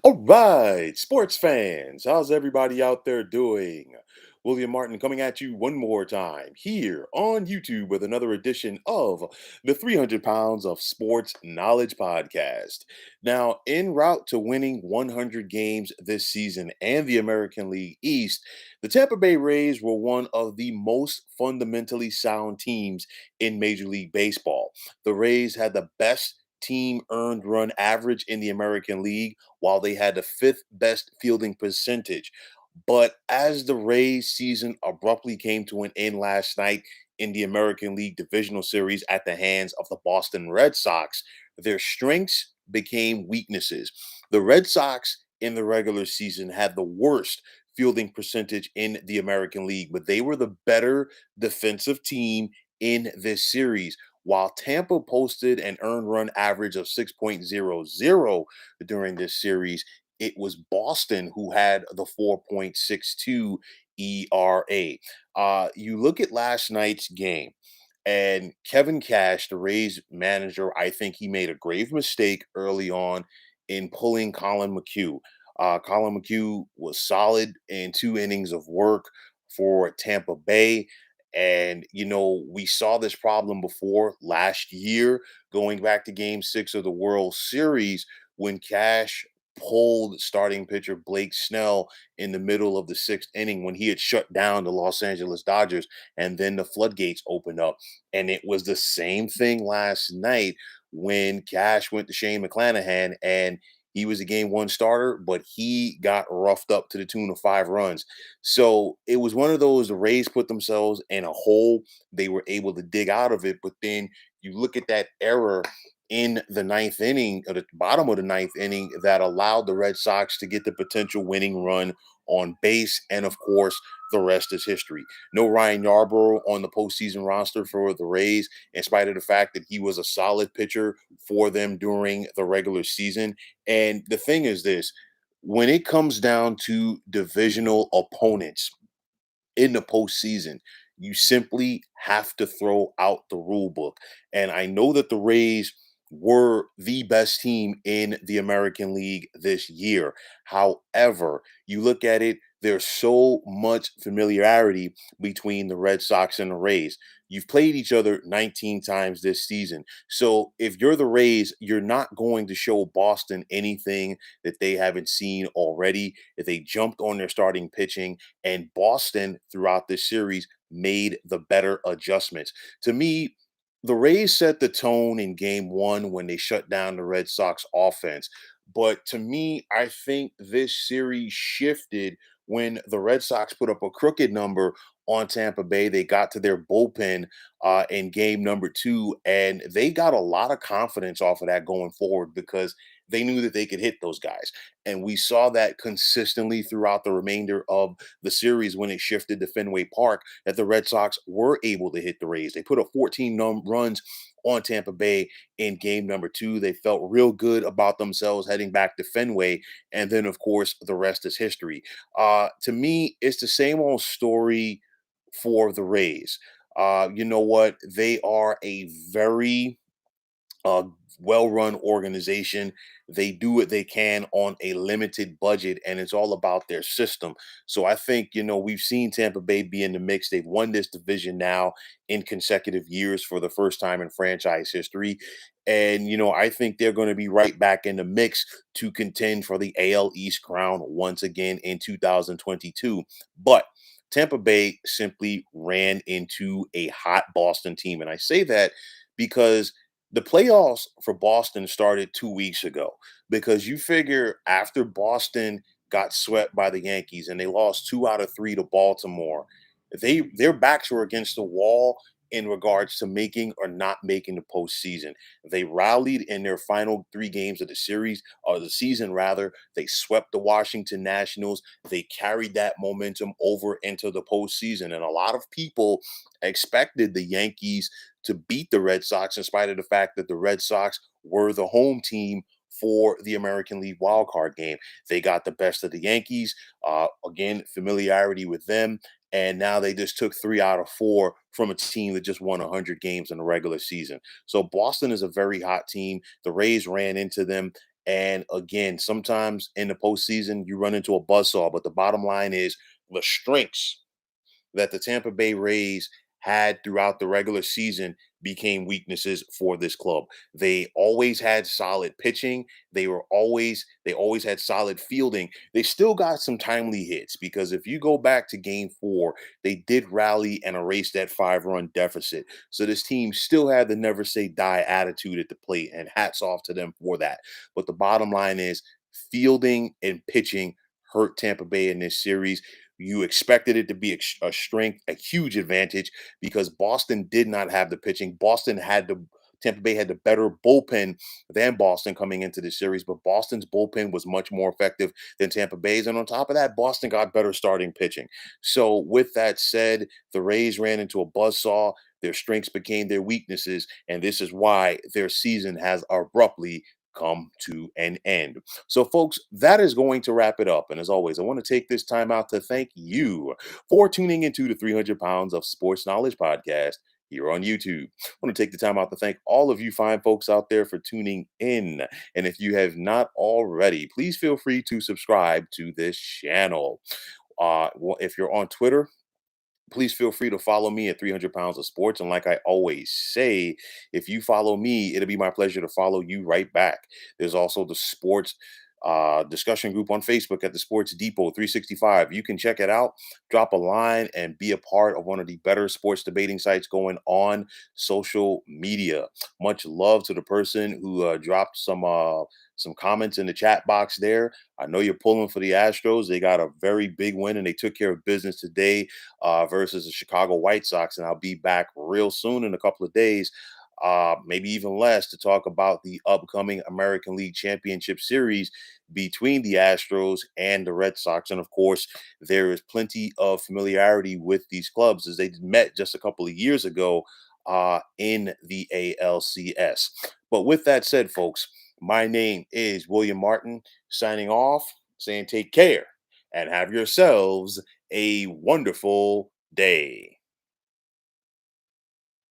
All right, sports fans, how's everybody out there doing? William Martin coming at you one more time here on YouTube with another edition of the 300 Pounds of Sports Knowledge podcast. Now, en route to winning 100 games this season and the American League East, the Tampa Bay Rays were one of the most fundamentally sound teams in Major League Baseball. The Rays had the best team earned run average in the American League while they had the fifth best fielding percentage. But as the Rays season abruptly came to an end last night in the American League Divisional Series at the hands of the Boston Red Sox, their strengths became weaknesses. The Red Sox in the regular season had the worst fielding percentage in the American League, but they were the better defensive team in this series. While Tampa posted an earned run average of 6.00 during this series, it was Boston who had the 4.62 ERA. You look at last night's game, and Kevin Cash, the Rays manager, I think he made a grave mistake early on in pulling Colin McHugh. Colin McHugh was solid in 2 innings of work for Tampa Bay. And, we saw this problem before last year, going back to game 6 of the World Series when Cash pulled starting pitcher Blake Snell in the middle of the 6th inning when he had shut down the Los Angeles Dodgers, and then the floodgates opened up. And it was the same thing last night when Cash went to Shane McClanahan, and he was a game 1 starter, but he got roughed up to the tune of 5 runs. So it was one of those, the Rays put themselves in a hole. They were able to dig out of it, but then you look at that error in the 9th inning, at the bottom of the 9th inning, that allowed the Red Sox to get the potential winning run on base. And of course, the rest is history. No Ryan Yarbrough on the postseason roster for the Rays, in spite of the fact that he was a solid pitcher for them during the regular season. And the thing is this, when it comes down to divisional opponents in the postseason, you simply have to throw out the rule book. And I know that the Rays were the best team in the American League this year. However, you look at it, there's so much familiarity between the Red Sox and the Rays. You've played each other 19 times this season. So if you're the Rays, you're not going to show Boston anything that they haven't seen already. If they jumped on their starting pitching, and Boston throughout this series made the better adjustments. To me, the Rays set the tone in game 1 when they shut down the Red Sox offense. But to me, I think this series shifted when the Red Sox put up a crooked number on Tampa Bay. They got to their bullpen in game 2, and they got a lot of confidence off of that going forward because they knew that they could hit those guys. And we saw that consistently throughout the remainder of the series when it shifted to Fenway Park, that the Red Sox were able to hit the Rays. They put up 14 runs on Tampa Bay in game 2. They felt real good about themselves heading back to Fenway. And then, of course, the rest is history. To me, it's the same old story for the Rays. You know what? They are a very uh, well-run organization. They do what they can on a limited budget, and it's all about their system. So I think, we've seen Tampa Bay be in the mix. They've won this division now in consecutive years for the first time in franchise history. And, I think they're going to be right back in the mix to contend for the AL East crown once again in 2022. But Tampa Bay simply ran into a hot Boston team. And I say that because the playoffs for Boston started 2 weeks ago, because you figure after Boston got swept by the Yankees and they lost 2 out of 3 to Baltimore, their backs were against the wall in regards to making or not making the postseason. They rallied in their final 3 games of the series, or the season rather. They swept the Washington Nationals. They carried that momentum over into the postseason. And a lot of people expected the Yankees to beat the Red Sox, in spite of the fact that the Red Sox were the home team for the American League wildcard game. They got the best of the Yankees. Again, familiarity with them. And now they just took 3 out of 4 from a team that just won 100 games in the regular season. So Boston is a very hot team. The Rays ran into them. And again, sometimes in the postseason, you run into a buzzsaw. But the bottom line is the strengths that the Tampa Bay Rays had throughout the regular season became weaknesses for this club. They always had solid pitching. They always had solid fielding. They still got some timely hits because if you go back to game 4, they did rally and erase that 5-run deficit. So this team still had the never say die attitude at the plate, and hats off to them for that. But the bottom line is fielding and pitching hurt Tampa Bay in this series. You expected it to be a strength, a huge advantage because Boston did not have the pitching. Tampa Bay had the better bullpen than Boston coming into the series, but Boston's bullpen was much more effective than Tampa Bay's. And on top of that, Boston got better starting pitching. So, with that said, the Rays ran into a buzzsaw. Their strengths became their weaknesses, and this is why their season has abruptly come to an end. So, folks, that is going to wrap it up. And as always, I want to take this time out to thank you for tuning into the 300 Pounds of Sports Knowledge podcast here on YouTube. I want to take the time out to thank all of you fine folks out there for tuning in. And if you have not already, please feel free to subscribe to this channel. If you're on Twitter, please feel free to follow me at 300 pounds of sports. And like I always say, if you follow me, it'll be my pleasure to follow you right back. There's also the sports discussion group on Facebook at the Sports Depot 365. You can check it out, drop a line, and be a part of one of the better sports debating sites going on social media. Much love to the person who dropped some comments in the chat box there. I know you're pulling for the Astros. They got a very big win and they took care of business today versus the Chicago White Sox. And I'll be back real soon in a couple of days, maybe even less, to talk about the upcoming American League Championship Series between the Astros and the Red Sox. And of course, there is plenty of familiarity with these clubs as they met just a couple of years ago in the ALCS. But with that said, folks, my name is William Martin, signing off, saying take care and have yourselves a wonderful day.